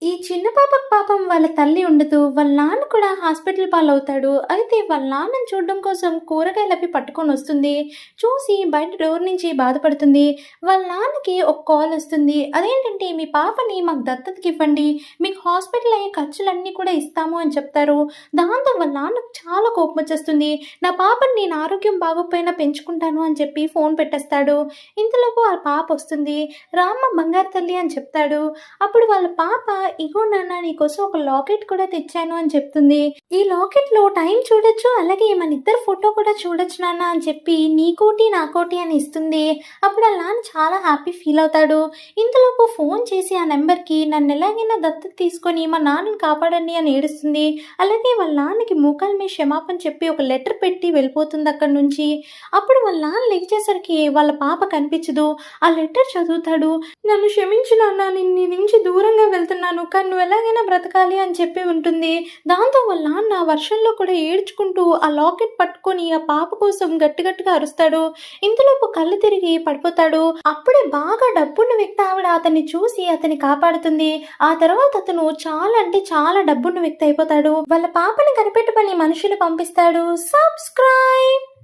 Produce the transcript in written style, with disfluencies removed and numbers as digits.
ఈ చిన్న పాపకు పాపం వాళ్ళ తల్లి ఉండదు. వాళ్ళ నాన్న కూడా హాస్పిటల్ పాలవుతాడు. అయితే వాళ్ళ నాన్నని చూడడం కోసం కూరగాయలవి పట్టుకొనొస్తుంది. చూసి బయట డోర్ నుంచి బాధపడుతుంది. వాళ్ళ నాన్నకి ఒక కాలొస్తుంది. అదేంటంటే, "మీ పాపని మాకు దత్తతకివ్వండి. మీకు హాస్పిటల్ అయ్యే ఖర్చులన్నీ కూడా ఇస్తాము" అని చెప్తారు. దాంతో వాళ్ళ నాన్నకు చాలా కోపమొచ్చేస్తుంది. "నా పాపని నేను ఆరోగ్యం బాగోకపోయినా పెంచుకుంటాను" అని చెప్పి ఫోన్ పెట్టేస్తాడు. ఇంతలోపు ఆ పాపొస్తుంది. "రామ్మ బంగారు తల్లి" అని చెప్తాడు. అప్పుడు వాళ్ళ పాప, "ఇగో నాన్న, నీకోసం ఒక లాకెట్ కూడా తెచ్చాను" అని చెప్తుంది. "ఈ లాకెట్‌లో టైం చూడొచ్చు, అలాగే మనిద్దరి ఫోటో కూడా చూడొచ్చు నాన్న" అని చెప్పి నీకోటి నాకోటి అని ఇస్తుంది. అప్పుడు ఆళ్ళ నాన్న చాలా హ్యాపీ ఫీల్ అవుతాడు. ఇంతలోపు ఫోన్ చేసి ఆ నెంబర్‌కి నన్ను ఎలాగైనా దత్తత తీసుకొని మా నాన్నని కాపాడండి అని ఏడుస్తుంది. అలాగే వాళ్ళ నాన్నకి మోకాళ్ళ మీద క్షమాపణ చెప్పి ఒక లెటర్ పెట్టి వెళ్ళిపోతుంది అక్కడి నుంచి. అప్పుడు వాళ్ళ నాన్న లేచేసరికి వాళ్ళ పాప కనిపించదు. ఆ లెటర్ చదువుతాడు. "నన్ను క్షమించు నాన్న, నేను నీ నుంచి దూరంగా వెళ్తున్నాను. కానీ నువ్వు ఎలాగైనా బ్రతకాలి" అని చెప్పి ఉంటుంది. దాంతో వాళ్ళ నాన్న వర్షంలో కూడా ఏడ్చుకుంటూ ఆ లాకెట్ పట్టుకొని ఆ పాప కోసం గట్టి గట్టిగా అరుస్తాడు. ఇంతలోపు కళ్ళు తిరిగి పడిపోతాడు. అప్పుడే బాగా డబ్బున్న వ్యక్తి ఆవిడ అతన్ని చూసి అతన్ని కాపాడుతుంది. ఆ తర్వాత అతను చాలా అంటే చాలా డబ్బున్న వ్యక్తి అయిపోతాడు. వాళ్ళ పాపని కనిపెట్టమని మనుషులు పంపిస్తాడు. సబ్స్క్రైబ్.